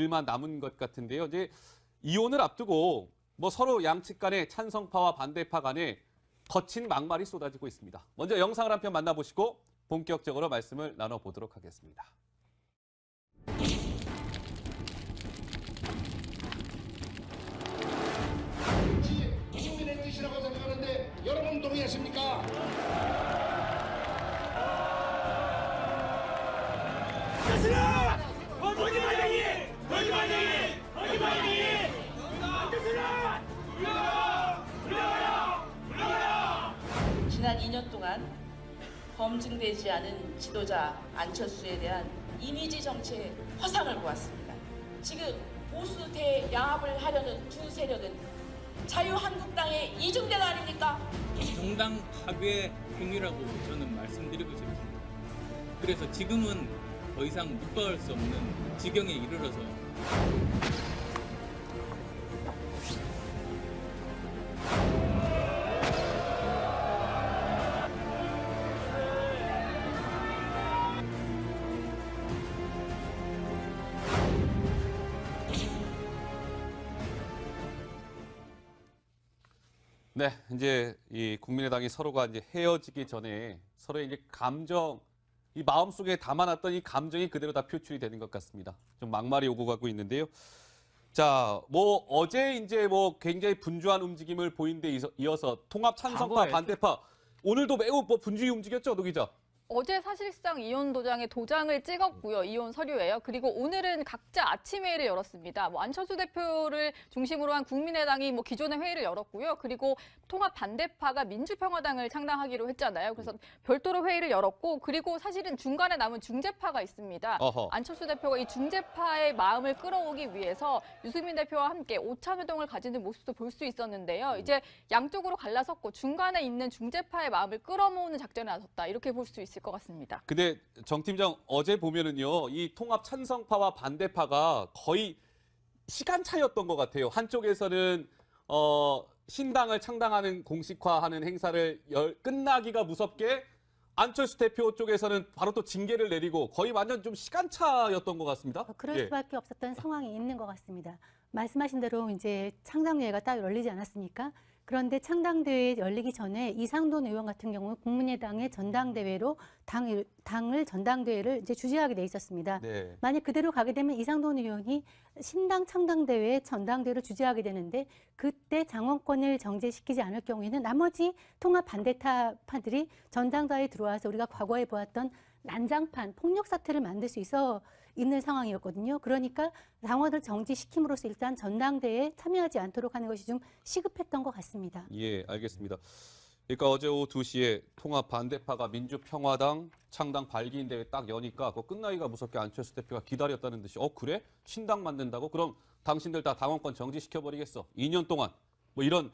얼마 남은 것 같은데요. 이제 이혼을 앞두고 뭐 서로 양측 간의 찬성파와 반대파 간에 거친 막말이 쏟아지고 있습니다. 먼저 영상을 한 편 만나보시고 본격적으로 말씀을 나눠보도록 하겠습니다. 국민의 뜻이라고 생각하는데 여러분 동의하십니까? 됐으나 거기 반장이 거기 반장이 거기 반장이 됐으나 물러가라. 지난 2년 동안 검증되지 않은 지도자 안철수에 대한 이미지 정치의 화상을 보았습니다. 지금 보수 대양합을 하려는 두 세력은 자유한국당의 이중대가 아닙니까? 정당 파괴 행위라고 저는 말씀드리고 싶습니다. 그래서 지금은 더 이상 묵과할 수 없는 지경에 이르러서 네, 이제 이 국민의당이 서로가 이제 헤어지기 전에 서로의 이제 감정, 이 마음속에 담아놨던 이 감정이 그대로 다 표출이 되는 것 같습니다. 좀 막말이 오고 가고 있는데요. 자, 뭐 어제 이제 뭐 굉장히 분주한 움직임을 보인 데 이어서 통합 찬성파, 반대파 오늘도 매우 뭐 분주히 움직였죠, 노 기자? 어제 사실상 이혼 도장에 도장을 찍었고요. 이혼 서류예요. 그리고 오늘은 각자 아침 회의를 열었습니다. 뭐 안철수 대표를 중심으로 한 국민의당이 뭐 기존의 회의를 열었고요. 그리고 통합 반대파가 민주평화당을 창당하기로 했잖아요. 그래서 별도로 회의를 열었고, 그리고 사실은 중간에 남은 중재파가 있습니다. 어허. 안철수 대표가 이 중재파의 마음을 끌어오기 위해서 유승민 대표와 함께 오찬 회동을 가지는 모습도 볼 수 있었는데요. 이제 양쪽으로 갈라섰고 중간에 있는 중재파의 마음을 끌어모으는 작전에 나섰다. 이렇게 볼 수 있을 것 같습니다. 근데 정 팀장 어제 보면은요, 이 통합 찬성파와 반대파가 거의 시간 차이였던 것 같아요. 한쪽에서는 신당을 창당하는 공식화하는 행사를 끝나기가 무섭게 안철수 대표 쪽에서는 바로 또 징계를 내리고 거의 완전 좀 시간차였던 것 같습니다. 그럴 예. 수밖에 없었던 상황이 있는 것 같습니다. 말씀하신 대로 이제 창당대회가 딱 열리지 않았습니까? 그런데 창당대회 열리기 전에 이상돈 의원 같은 경우는 국민의당의 전당대회로 당을 전당대회를 이제 주재하게 돼 있었습니다. 네. 만약 그대로 가게 되면 이상돈 의원이 신당 창당대회 전당대회를 주재하게 되는데, 그때 장원권을 정지시키지 않을 경우에는 나머지 통합 반대파들이 전당대회에 들어와서 우리가 과거에 보았던 난장판, 폭력 사태를 만들 수 있는 상황이었거든요. 그러니까 당원을 정지시킴으로써 일단 전당대회에 참여하지 않도록 하는 것이 좀 시급했던 것 같습니다. 예, 알겠습니다. 그러니까 어제 오후 2시에 통합 반대파가 민주평화당 창당 발기인 대회 딱 여니까 그거 끝나기가 무섭게 안철수 대표가 기다렸다는 듯이 그래? 신당 만든다고? 그럼 당신들 다 당원권 정지시켜버리겠어. 2년 동안. 뭐 이런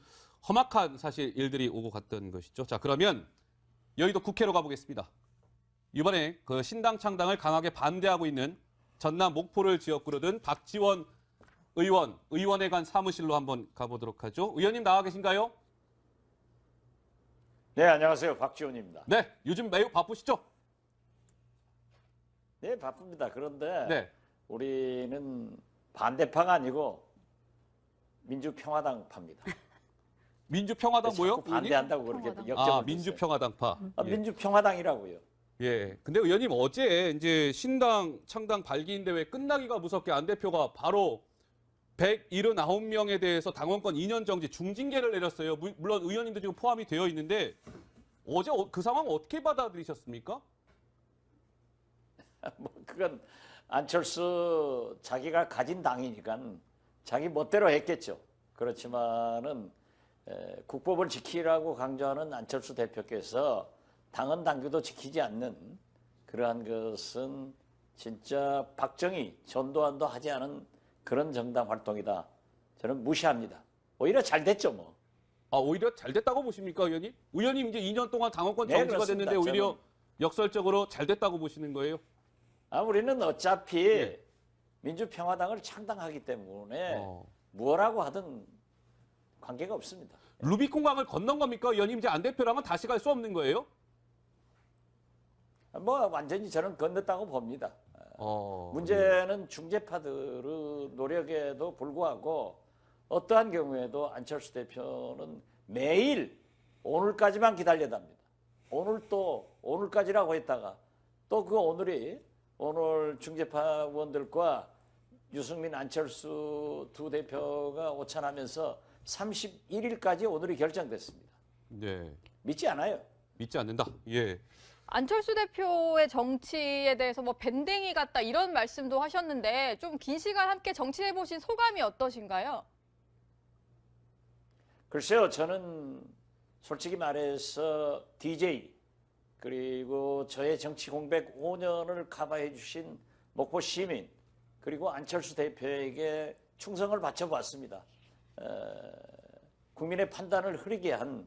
험악한 사실 일들이 오고 갔던 것이죠. 자, 그러면 여의도 국회로 가보겠습니다. 이번에 그 신당 창당을 강하게 반대하고 있는 전남 목포를 지역구로 든 박지원 의원회관 사무실로 한번 가보도록 하죠. 의원님 나와 계신가요? 네, 안녕하세요. 박지원입니다. 네, 요즘 매우 바쁘시죠? 네, 바쁩니다. 그런데 네. 우리는 반대파가 아니고 민주평화당파입니다. 민주평화당 뭐요? 자꾸 반대한다고 그렇게 역적을 아, 줬어요. 민주평화당파. 예. 민주평화당이라고요. 예. 근데 의원님 어제 이제 신당 창당 발기인 대회 끝나기가 무섭게 안 대표가 바로 179명에 대해서 당원권 2년 정지 중징계를 내렸어요. 물론 의원님도 지금 포함이 되어 있는데 어제 그 상황 어떻게 받아들이셨습니까? 뭐 그건 안철수 자기가 가진 당이니까 자기 멋대로 했겠죠. 그렇지만은 국법을 지키라고 강조하는 안철수 대표께서 당헌 당규도 지키지 않는 그러한 것은 진짜 박정희, 전두환도 하지 않은 그런 정당 활동이다. 저는 무시합니다. 오히려 잘 됐죠, 뭐. 아, 오히려 잘 됐다고 보십니까, 의원님? 의원님 이제 2년 동안 당원권 네, 정지가 그렇습니다. 됐는데 오히려 역설적으로 잘 됐다고 보시는 거예요? 우리는 어차피 예. 민주평화당을 창당하기 때문에 뭐라고 하든 관계가 없습니다. 루비콘강을 건넌 겁니까? 의원님 이제 안 대표랑은 다시 갈 수 없는 거예요? 뭐 완전히 저는 건넜다고 봅니다. 문제는 중재파들의 노력에도 불구하고 어떠한 경우에도 안철수 대표는 매일 오늘까지만 기다려답니다. 오늘까지라고 했다가 또 그 오늘이 오늘 중재파 의원들과 유승민, 안철수 두 대표가 오찬하면서 31일까지 오늘이 결정됐습니다. 네. 믿지 않아요. 믿지 않는다. 예. 안철수 대표의 정치에 대해서 뭐 밴댕이 같다 이런 말씀도 하셨는데 좀 긴 시간 함께 정치해 보신 소감이 어떠신가요? 글쎄요, 저는 솔직히 말해서 DJ 그리고 저의 정치 공백 5년을 커버해 주신 목포 시민 그리고 안철수 대표에게 충성을 바쳐보았습니다. 국민의 판단을 흐리게 한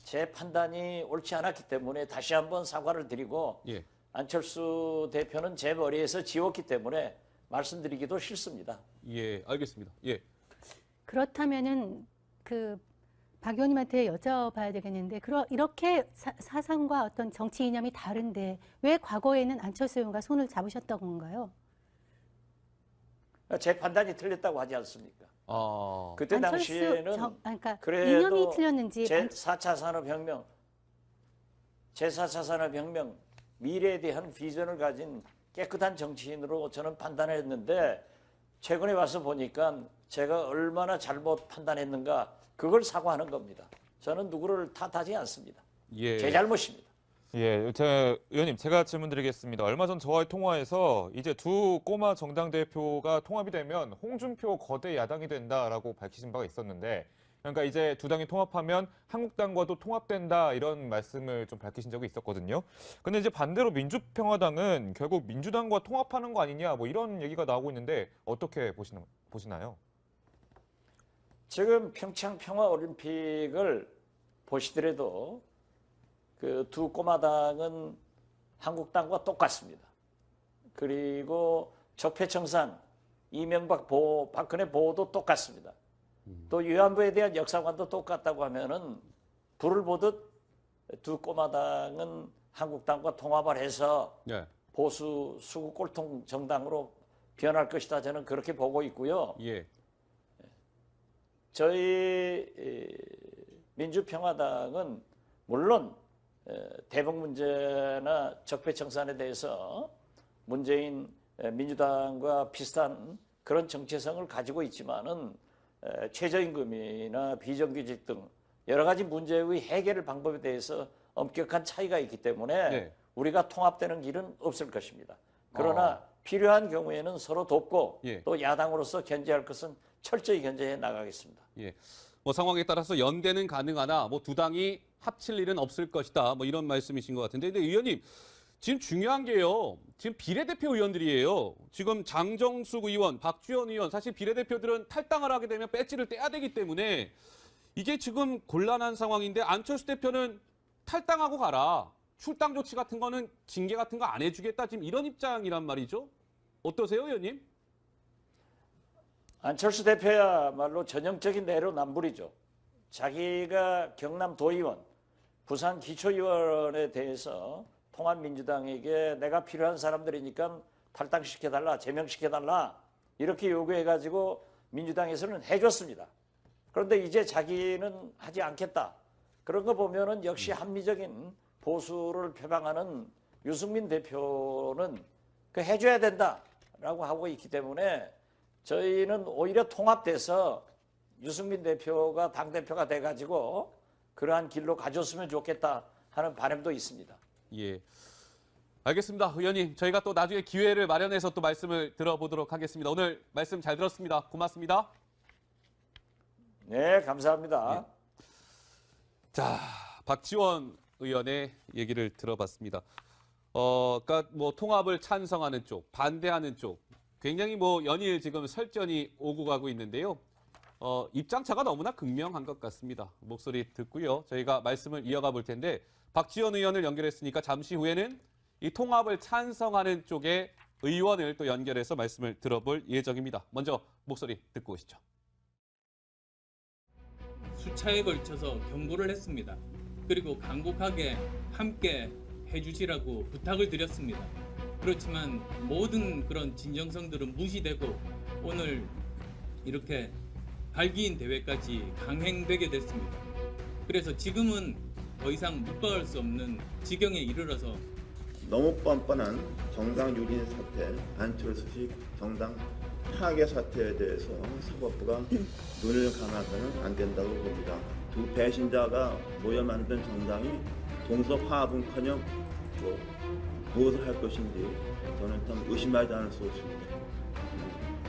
제 판단이 옳지 않았기 때문에 다시 한번 사과를 드리고 예. 안철수 대표는 제 머리에서 지웠기 때문에 말씀드리기도 싫습니다. 예, 알겠습니다. 예. 그렇다면은 박 의원님한테 여쭤봐야 되겠는데 이렇게 사상과 어떤 정치 이념이 다른데 왜 과거에는 안철수 의원과 손을 잡으셨던 건가요? 제 판단이 틀렸다고 하지 않습니까? 그때 당시에는 그러니까 그래도 이념이 틀렸는지 제4차 산업혁명 미래에 대한 비전을 가진 깨끗한 정치인으로 저는 판단했는데 최근에 와서 보니까 제가 얼마나 잘못 판단했는가 그걸 사과하는 겁니다. 저는 누구를 탓하지 않습니다. 예. 제 잘못입니다. 예, 의원님 제가 질문드리겠습니다. 얼마 전 저와의 통화에서 이제 두 꼬마 정당 대표가 통합이 되면 홍준표 거대 야당이 된다라고 밝히신 바가 있었는데, 그러니까 이제 두 당이 통합하면 한국당과도 통합된다 이런 말씀을 좀 밝히신 적이 있었거든요. 근데 이제 반대로 민주평화당은 결국 민주당과 통합하는 거 아니냐 뭐 이런 얘기가 나오고 있는데 어떻게 보시나요? 지금 평창 평화올림픽을 보시더라도 그 두 꼬마당은 한국당과 똑같습니다. 그리고 적폐청산, 이명박 보호, 박근혜 보호도 똑같습니다. 또 위안부에 대한 역사관도 똑같다고 하면은 불을 보듯 두 꼬마당은 한국당과 통합을 해서 네. 보수 수구 꼴통 정당으로 변할 것이다. 저는 그렇게 보고 있고요. 예. 저희 민주평화당은 물론 대북 문제나 적폐청산에 대해서 문재인 민주당과 비슷한 그런 정체성을 가지고 있지만은 최저임금이나 비정규직 등 여러 가지 문제의 해결 방법에 대해서 엄격한 차이가 있기 때문에 네. 우리가 통합되는 길은 없을 것입니다. 그러나 필요한 경우에는 서로 돕고 예. 또 야당으로서 견제할 것은 철저히 견제해 나가겠습니다. 예. 뭐 상황에 따라서 연대는 가능하나 뭐 두 당이 합칠 일은 없을 것이다. 뭐 이런 말씀이신 것 같은데, 근데 의원님 지금 중요한 게요. 지금 비례대표 의원들이에요. 지금 장정숙 의원, 박주현 의원, 사실 비례대표들은 탈당을 하게 되면 배지를 떼야 되기 때문에 이게 지금 곤란한 상황인데 안철수 대표는 탈당하고 가라. 출당 조치 같은 거는 징계 같은 거 안 해주겠다. 지금 이런 입장이란 말이죠. 어떠세요, 의원님? 안철수 대표야말로 전형적인 내로남불이죠. 자기가 경남 도의원, 부산 기초의원에 대해서 통합민주당에게 내가 필요한 사람들이니까 탈당시켜달라, 제명시켜달라 이렇게 요구해가지고 민주당에서는 해줬습니다. 그런데 이제 자기는 하지 않겠다. 그런 거 보면은 역시 합리적인 보수를 표방하는 유승민 대표는 그 해줘야 된다라고 하고 있기 때문에 저희는 오히려 통합돼서 유승민 대표가 당대표가 돼가지고 그러한 길로 가줬으면 좋겠다 하는 바람도 있습니다. 예. 알겠습니다. 의원님, 저희가 또 나중에 기회를 마련해서 또 말씀을 들어보도록 하겠습니다. 오늘 말씀 잘 들었습니다. 고맙습니다. 네, 감사합니다. 예. 자, 박지원 의원의 얘기를 들어봤습니다. 그러니까 뭐 통합을 찬성하는 쪽, 반대하는 쪽, 굉장히 뭐 연일 지금 설전이 오고 가고 있는데요. 입장차가 너무나 극명한 것 같습니다. 목소리 듣고요. 저희가 말씀을 이어가 볼 텐데 박지원 의원을 연결했으니까 잠시 후에는 이 통합을 찬성하는 쪽의 의원을 또 연결해서 말씀을 들어볼 예정입니다. 먼저 목소리 듣고 오시죠. 수차에 걸쳐서 경고를 했습니다. 그리고 간곡하게 함께 해주시라고 부탁을 드렸습니다. 그렇지만 모든 그런 진정성들은 무시되고 오늘 이렇게 발기인 대회까지 강행되게 됐습니다. 그래서 지금은 더 이상 묵과할 수 없는 지경에 이르러서 너무 뻔뻔한 정당 유린 사태, 안철수식 정당 파괴 사태에 대해서 사법부가 눈을 감아서는 안 된다고 봅니다. 두 배신자가 모여 만든 정당이 동서화합은커녕 무엇을 할 것인지 저는 참 의심하지 않을 수 없습니다.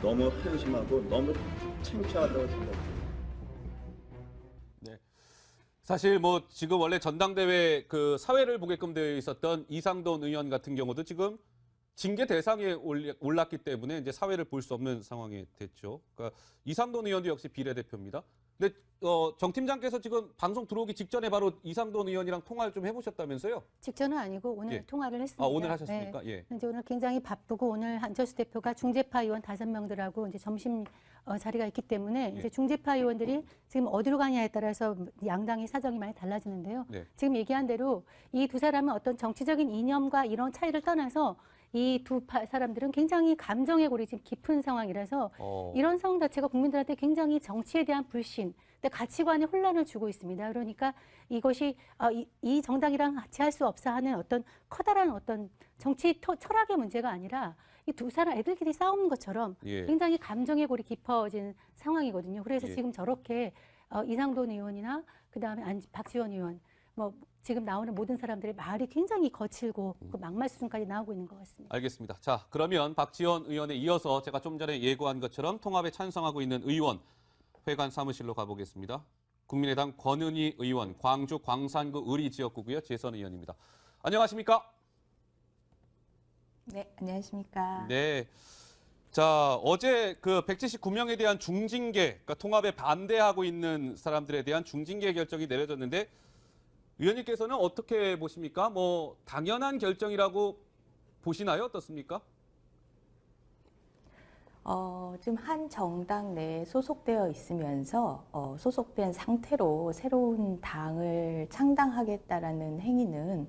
너무 한심하고 너무 창피하다고 생각합니다. 네. 사실 뭐 지금 원래 전당대회 그 사회를 보게끔 되어 있었던 이상돈 의원 같은 경우도 지금 징계 대상에 올랐기 때문에 이제 사회를 볼 수 없는 상황이 됐죠. 그러니까 이상돈 의원도 역시 비례대표입니다. 근데 정 팀장께서 지금 방송 들어오기 직전에 바로 이상돈 의원이랑 통화를 좀 해보셨다면서요? 직전은 아니고 오늘 예. 통화를 했습니다. 아, 오늘 하셨습니까? 네. 예. 이제 오늘 굉장히 바쁘고 오늘 안철수 대표가 중재파 의원 5명들하고 이제 점심 자리가 있기 때문에 예. 이제 중재파 의원들이 지금 어디로 가냐에 따라서 양당의 사정이 많이 달라지는데요. 네. 지금 얘기한 대로 이 두 사람은 어떤 정치적인 이념과 이런 차이를 떠나서 이 두 사람들은 굉장히 감정의 골이 지금 깊은 상황이라서 이런 상황 자체가 국민들한테 굉장히 정치에 대한 불신, 가치관에 혼란을 주고 있습니다. 그러니까 이것이 이 정당이랑 같이 할 수 없어 하는 어떤 커다란 어떤 정치 철학의 문제가 아니라 이 두 사람 애들끼리 싸우는 것처럼 예. 굉장히 감정의 골이 깊어진 상황이거든요. 그래서 예. 지금 저렇게 이상돈 의원이나 그다음에 박지원 의원 뭐 지금 나오는 모든 사람들의 말이 굉장히 거칠고 그 막말 수준까지 나오고 있는 것 같습니다. 알겠습니다. 자, 그러면 박지원 의원에 이어서 제가 좀 전에 예고한 것처럼 통합에 찬성하고 있는 의원 회관 사무실로 가보겠습니다. 국민의당 권은희 의원, 광주 광산구 의리 지역구고요. 재선 의원입니다. 안녕하십니까? 네, 안녕하십니까? 네. 자, 어제 그 179명에 대한 중징계, 그러니까 통합에 반대하고 있는 사람들에 대한 중징계 결정이 내려졌는데 의원님께서는 어떻게 보십니까? 뭐 당연한 결정이라고 보시나요? 어떻습니까? 지금 한 정당 내에 소속되어 있으면서 소속된 상태로 새로운 당을 창당하겠다라는 행위는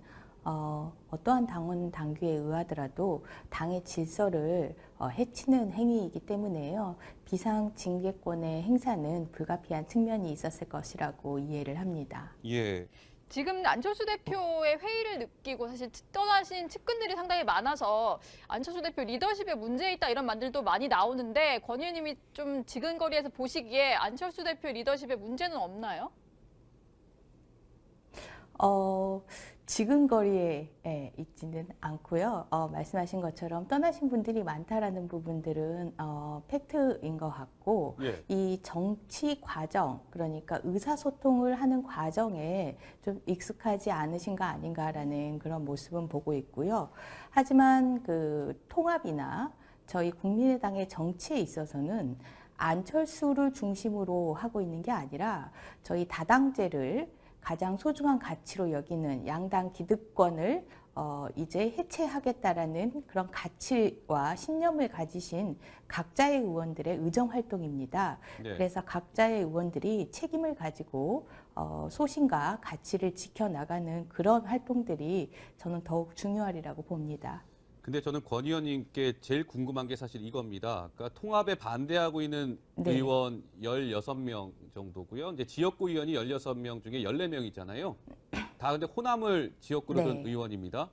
어떠한 당원 당규에 의하더라도 당의 질서를 해치는 행위이기 때문에요. 비상징계권의 행사는 불가피한 측면이 있었을 것이라고 이해를 합니다. 예. 지금 안철수 대표의 회의를 느끼고 사실 떠나신 측근들이 상당히 많아서 안철수 대표 리더십에 문제 있다 이런 말들도 많이 나오는데 권 의원님이 좀 지근거리에서 보시기에 안철수 대표 리더십에 문제는 없나요? 지근거리에 있지는 않고요. 말씀하신 것처럼 떠나신 분들이 많다라는 부분들은 팩트인 것 같고 예. 이 정치 과정, 그러니까 의사소통을 하는 과정에 좀 익숙하지 않으신가 아닌가라는 그런 모습은 보고 있고요. 하지만 그 통합이나 저희 국민의당의 정치에 있어서는 안철수를 중심으로 하고 있는 게 아니라 저희 다당제를 가장 소중한 가치로 여기는 양당 기득권을 이제 해체하겠다라는 그런 가치와 신념을 가지신 각자의 의원들의 의정 활동입니다. 네. 그래서 각자의 의원들이 책임을 가지고 소신과 가치를 지켜나가는 그런 활동들이 저는 더욱 중요하리라고 봅니다. 근데 저는 권 의원님께 제일 궁금한 게 사실 이겁니다. 그러니까 통합에 반대하고 있는 네. 의원 16명 정도고요. 이제 지역구 의원이 16명 중에 14명이잖아요. 다 근데 호남을 지역구로 둔 네. 의원입니다.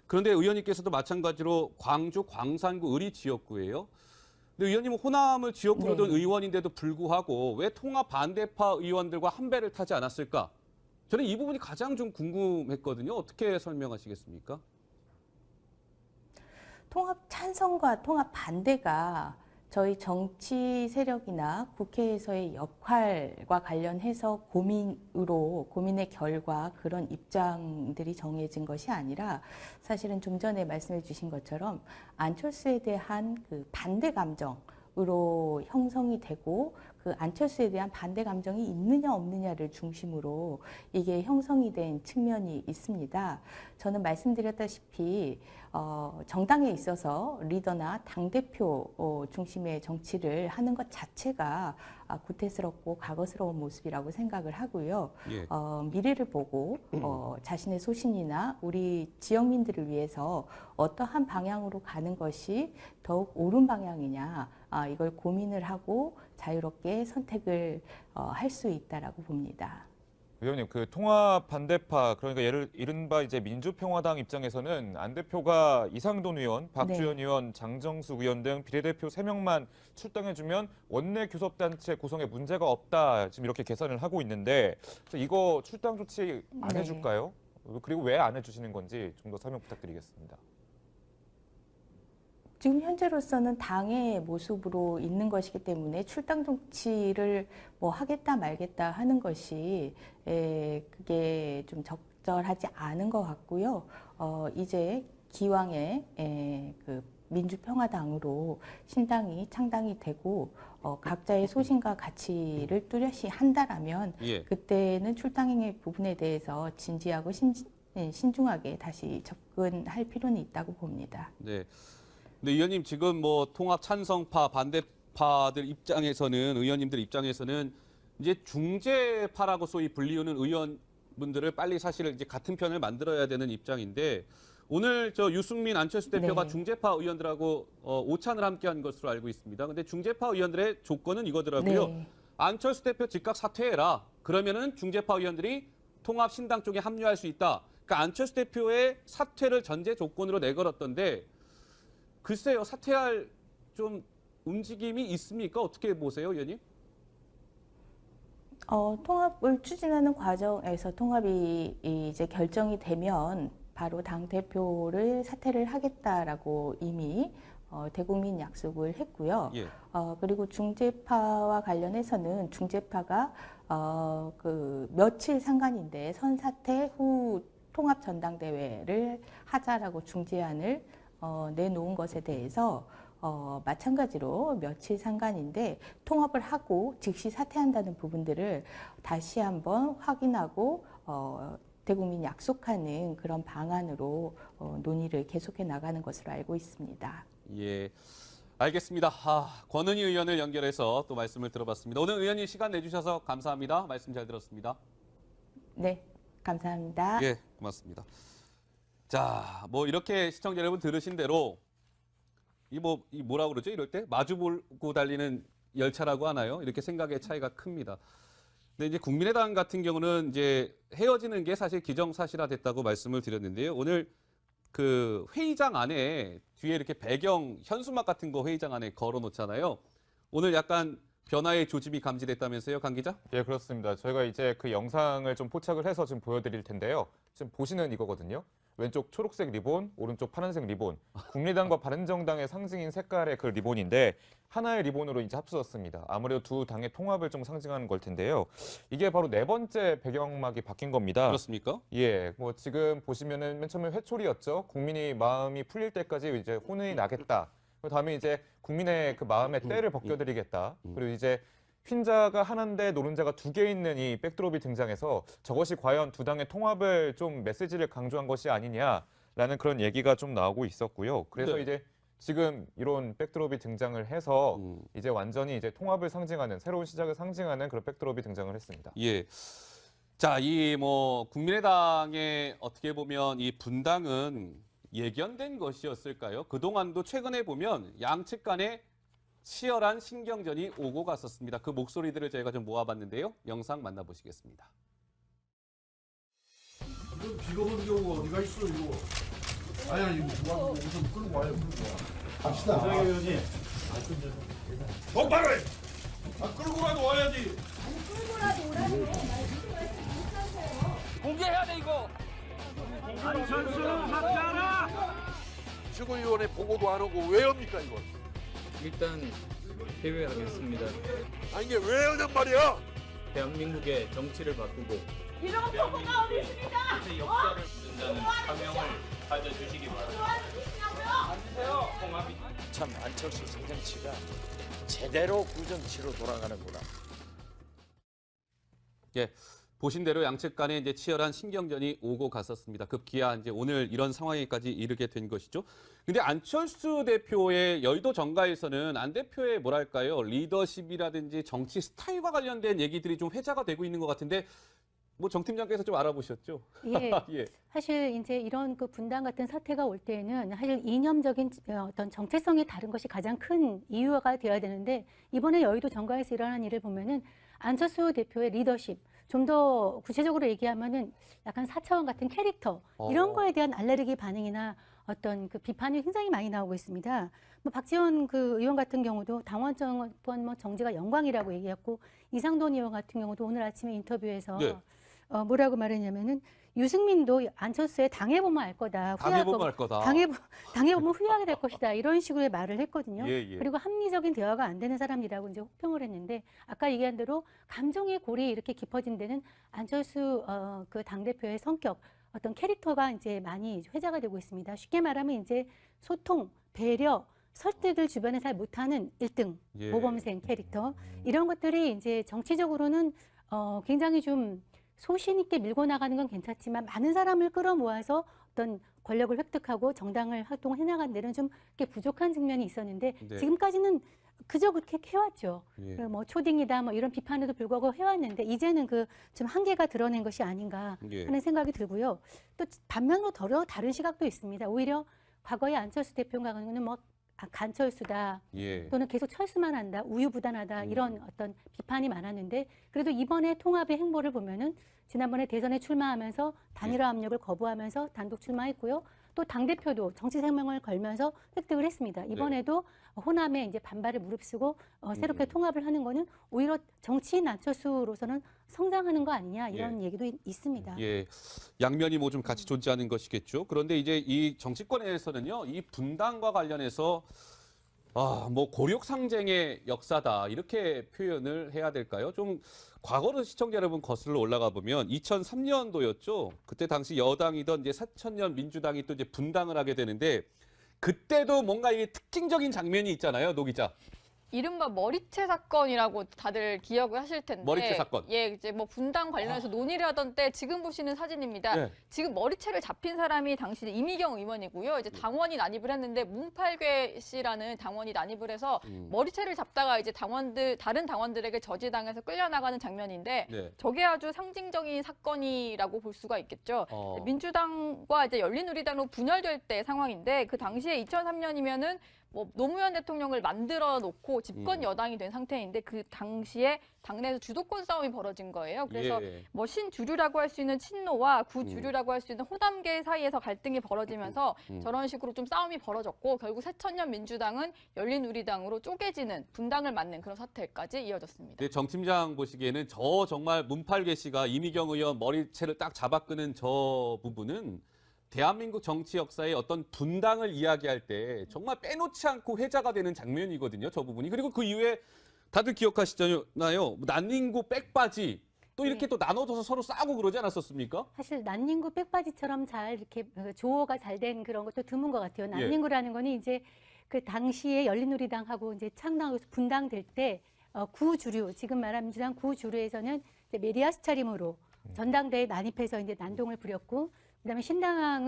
그런데 의원님께서도 마찬가지로 광주 광산구 의리 지역구예요. 근데 의원님은 호남을 지역구로 둔 네. 의원인데도 불구하고 왜 통합 반대파 의원들과 한 배를 타지 않았을까? 저는 이 부분이 가장 좀 궁금했거든요. 어떻게 설명하시겠습니까? 통합 찬성과 통합 반대가 저희 정치 세력이나 국회에서의 역할과 관련해서 고민의 결과 그런 입장들이 정해진 것이 아니라 사실은 좀 전에 말씀해 주신 것처럼 안철수에 대한 그 반대 감정으로 형성이 되고 그 안철수에 대한 반대 감정이 있느냐 없느냐를 중심으로 이게 형성이 된 측면이 있습니다. 저는 말씀드렸다시피 정당에 있어서 리더나 당대표 중심의 정치를 하는 것 자체가 구태스럽고 과거스러운 모습이라고 생각을 하고요. 예. 미래를 보고 자신의 소신이나 우리 지역민들을 위해서 어떠한 방향으로 가는 것이 더욱 옳은 방향이냐, 이걸 고민을 하고 자유롭게 선택을 할 수 있다라고 봅니다. 의원님, 그 통합 반대파, 그러니까 이른바 이제 민주평화당 입장에서는 안 대표가 이상돈 의원, 박주현 의원, 장정숙 의원 등 비례대표 3명만 출당해주면 원내 교섭단체 구성에 문제가 없다, 지금 이렇게 계산을 하고 있는데 이거 출당 조치 안 해줄까요? 그리고 왜 안 해주시는 건지 좀 더 설명 부탁드리겠습니다. 지금 현재로서는 당의 모습으로 있는 것이기 때문에 출당 정치를 뭐 하겠다 말겠다 하는 것이 그게 좀 적절하지 않은 것 같고요. 이제 기왕에 그 민주평화당으로 신당이 창당이 되고 각자의 소신과 가치를 뚜렷이 한다라면 그때는 출당의 부분에 대해서 진지하고 신중하게 다시 접근할 필요는 있다고 봅니다. 네. 근데 의원님 지금 뭐 통합 찬성파 반대파들 입장에서는 의원님들 입장에서는 이제 중재파라고 소위 불리우는 의원분들을 빨리 사실 이제 같은 편을 만들어야 되는 입장인데 오늘 저 유승민 안철수 대표가 중재파 의원들하고 오찬을 함께한 것으로 알고 있습니다. 근데 중재파 의원들의 조건은 이거더라고요. 안철수 대표 즉각 사퇴해라. 그러면은 중재파 의원들이 통합 신당 쪽에 합류할 수 있다. 그러니까 안철수 대표의 사퇴를 전제 조건으로 내걸었던데. 글쎄요, 사퇴할 좀 움직임이 있습니까? 어떻게 보세요, 의원님? 통합을 추진하는 과정에서 통합이 이제 결정이 되면 바로 당대표를 사퇴를 하겠다라고 이미 대국민 약속을 했고요. 그리고 중재파와 관련해서는 중재파가 그 며칠 상간인데 선사퇴 후 통합 전당대회를 하자라고 중재안을 내놓은 것에 대해서 마찬가지로 며칠 상간인데 통합을 하고 즉시 사퇴한다는 부분들을 다시 한번 확인하고 대국민 약속하는 그런 방안으로 논의를 계속해 나가는 것으로 알고 있습니다. 예, 알겠습니다. 권은희 의원을 연결해서 또 말씀을 들어봤습니다. 오늘 의원님 시간 내주셔서 감사합니다. 말씀 잘 들었습니다. 네, 감사합니다. 예, 고맙습니다. 자, 뭐 이렇게 시청자 여러분 들으신 대로 이 뭐라 그러죠? 이럴 때 마주 보고 달리는 열차라고 하나요? 이렇게 생각의 차이가 큽니다. 근데 이제 국민의당 같은 경우는 이제 헤어지는 게 사실 기정사실화됐다고 말씀을 드렸는데요. 오늘 그 회의장 안에 뒤에 이렇게 배경 현수막 같은 거 회의장 안에 걸어 놓잖아요. 오늘 약간 변화의 조짐이 감지됐다면서요, 강 기자? 예, 그렇습니다. 저희가 이제 그 영상을 좀 포착을 해서 지금 보여드릴 텐데요. 지금 보시는 이거거든요. 왼쪽 초록색 리본, 오른쪽 파란색 리본. 국민의당과 바른정당의 상징인 색깔의 그 리본인데 하나의 리본으로 이제 합쳐졌습니다. 아무래도 두 당의 통합을 좀 상징하는 걸 텐데요. 이게 바로 4번째 배경막이 바뀐 겁니다. 그렇습니까? 예, 뭐 지금 보시면은 맨 처음에 회초리였죠. 국민이 마음이 풀릴 때까지 이제 혼이 나겠다. 그다음에 이제 국민의 그 마음의 때를 벗겨드리겠다. 그리고 이제 흰자가 하나인데 노른자가 2개 있는 이 백드롭이 등장해서 저것이 과연 두 당의 통합을 좀 메시지를 강조한 것이 아니냐라는 그런 얘기가 좀 나오고 있었고요. 그래서 이제 지금 이런 백드롭이 등장을 해서 이제 완전히 이제 통합을 상징하는 새로운 시작을 상징하는 그런 백드롭이 등장을 했습니다. 예. 자, 이 뭐 국민의당의 어떻게 보면 이 분당은 예견된 것이었을까요? 그동안도 최근에 보면 양측 간에 치열한 신경전이 오고 갔었습니다. 그 목소리들을 저희가 좀 모아봤는데요. 영상 만나보시겠습니다. 이런 비겁한 경우가 어디가 있어, 이거. 아니, 이거 우선 끌고 와요, 끌고 와. 갑시다. 이상희 의원님. 똑바로 해! 끌고라도 와야지. 공개해야 돼 이거. 안철수 사퇴하라. 최고위원회 보고도 안 오고 왜 합니까, 이걸? 일단 대외하겠습니다. 아니, 이게 왜 하냔 말이야? 대한민국의 정치를 바꾸고 이런 보고가 어디 있습니까? 역사를 만든다는 사명을 가져주시기 바랍니다. 앉으세요. 통합이 참 안철수 생정치가 제대로 구정치로 돌아가는구나. 예. 보신 대로 양측 간에 이제 치열한 신경전이 오고 갔었습니다. 급기야 이제 오늘 이런 상황에까지 이르게 된 것이죠. 근데 안철수 대표의 여의도 정가에서는 안 대표의 뭐랄까요, 리더십이라든지 정치 스타일과 관련된 얘기들이 좀 회자가 되고 있는 것 같은데 뭐 정 팀장께서 좀 알아보셨죠? 예. 예. 사실 이제 이런 그 분당 같은 사태가 올 때는 사실 이념적인 어떤 정체성이 다른 것이 가장 큰 이유가 되어야 되는데 이번에 여의도 정가에서 일어난 일을 보면은 안철수 대표의 리더십, 좀 더 구체적으로 얘기하면은 약간 4차원 같은 캐릭터 이런 거에 대한 알레르기 반응이나 어떤 그 비판이 굉장히 많이 나오고 있습니다. 뭐 박지원 그 의원 같은 경우도 당원 뭐 정지가 영광이라고 얘기했고 이상돈 의원 같은 경우도 오늘 아침에 인터뷰에서 네. 뭐라고 말했냐면은 유승민도 안철수에 당해보면 알 거다. 당해보면 알 거다. 당해보면 후회하게 될 것이다. 이런 식으로의 말을 했거든요. 예, 예. 그리고 합리적인 대화가 안 되는 사람이라고 이제 혹평을 했는데 아까 얘기한 대로 감정의 골이 이렇게 깊어진 데는 안철수 그 당대표의 성격, 어떤 캐릭터가 이제 많이 회자가 되고 있습니다. 쉽게 말하면 이제 소통, 배려, 설득을 주변에 잘 못하는 1등 예. 모범생 캐릭터 이런 것들이 이제 정치적으로는 굉장히 좀 소신 있게 밀고 나가는 건 괜찮지만 많은 사람을 끌어모아서 어떤 권력을 획득하고 정당을 활동해 나간 데는 좀 이렇게 부족한 측면이 있었는데 네. 지금까지는 그저 그렇게 해왔죠. 예. 뭐 초딩이다 뭐 이런 비판에도 불구하고 해왔는데 이제는 그 좀 한계가 드러낸 것이 아닌가 예. 하는 생각이 들고요. 또 반면으로 다른 시각도 있습니다. 오히려 과거에 안철수 대표가 가는 뭐 간철수다. 예. 또는 계속 철수만 한다, 우유부단하다 이런 어떤 비판이 많았는데 그래도 이번에 통합의 행보를 보면은 지난번에 대선에 출마하면서 단일화 압력을 거부하면서 단독 출마했고요. 또 당대표도 정치 생명을 걸면서 획득을 했습니다. 이번에도 호남에 이제 반발을 무릅쓰고 새롭게 통합을 하는 거는 오히려 정치인 안철수로서는 성장하는 거 아니냐 이런 얘기도 있습니다. 예, 양면이 뭐 좀 같이 존재하는 것이겠죠. 그런데 이제 이 정치권에서는요, 이 분당과 관련해서 뭐 고력상쟁의 역사다 이렇게 표현을 해야 될까요? 좀 과거로 시청자 여러분 거슬러 올라가 보면 2003년도였죠. 그때 당시 여당이던 이제 사천년 민주당이 또 이제 분당을 하게 되는데 그때도 뭔가 이게 특징적인 장면이 있잖아요, 노 기자. 이른바 머리채 사건이라고 다들 기억을 하실 텐데. 머리채 사건. 예, 이제 뭐 분당 관련해서 논의를 하던 때 지금 보시는 사진입니다. 네. 지금 머리채를 잡힌 사람이 당시 이미경 의원이고요. 이제 당원이 난입을 했는데 문팔괴 씨라는 당원이 난입을 해서 머리채를 잡다가 이제 다른 당원들에게 저지당해서 끌려나가는 장면인데 네. 저게 아주 상징적인 사건이라고 볼 수가 있겠죠. 민주당과 이제 열린우리당으로 분열될 때 상황인데 그 당시에 2003년이면은 뭐 노무현 대통령을 만들어 놓고 집권 여당이 된 상태인데 그 당시에 당내에서 주도권 싸움이 벌어진 거예요. 그래서 뭐 신주류라고 할 수 있는 친노와 구주류라고 할 수 있는 호남계 사이에서 갈등이 벌어지면서 저런 식으로 좀 싸움이 벌어졌고 결국 새천년 민주당은 열린우리당으로 쪼개지는 분당을 맞는 그런 사태까지 이어졌습니다. 네, 정 팀장 보시기에는 저 정말 문팔괴 씨가 이미경 의원 머리채를 딱 잡아 끄는 저 부분은 대한민국 정치 역사의 어떤 분당을 이야기할 때 정말 빼놓지 않고 회자가 되는 장면이거든요. 저 부분이. 그리고 그 이후에 다들 기억하시잖아요. 난닝구 백바지 또 이렇게 또 나눠져서 서로 싸우고 그러지 않았었습니까? 사실 난닝구 백바지처럼 잘 이렇게 조어가 잘 된 그런 것도 드문 것 같아요. 난닝구라는 거는 이제 그 당시에 열린우리당하고 이제 창당하고 분당될 때 구주류, 지금 말하는 민주당 구주류에서는 이제 메리아스 차림으로 전당대에 난입해서 이제 난동을 부렸고 그다음에 신당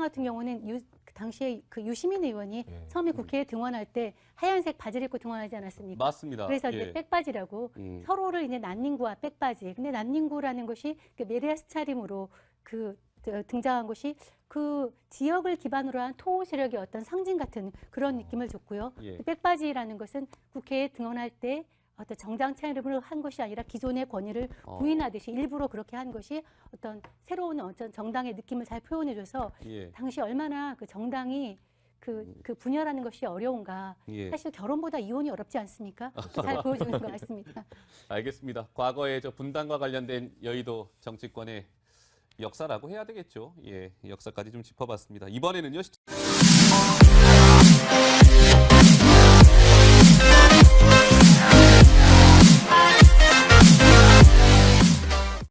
같은 경우는 당시에 그 유시민 의원이 처음에 국회에 등원할 때 하얀색 바지를 입고 등원하지 않았습니까? 맞습니다. 그래서 이제 백바지라고 서로를 이제 난닝구와 백바지. 근데 난닝구라는 것이 그 메리아스 차림으로 등장한 것이 그 지역을 기반으로 한 토호 세력의 어떤 상징 같은 그런 느낌을 줬고요. 백바지라는 것은 국회에 등원할 때 어떤 정당 차림으로 한 것이 아니라 기존의 권위를 부인하듯이 일부러 그렇게 한 것이 어떤 새로운 어떤 정당의 느낌을 잘 표현해줘서 당시 얼마나 그 정당이 그 분열하는 것이 어려운가. 사실 결혼보다 이혼이 어렵지 않습니까? 잘 보여주는 것 같습니다. 알겠습니다. 과거에 저 분당과 관련된 여의도 정치권의 역사라고 해야 되겠죠. 예, 역사까지 좀 짚어봤습니다. 이번에는요.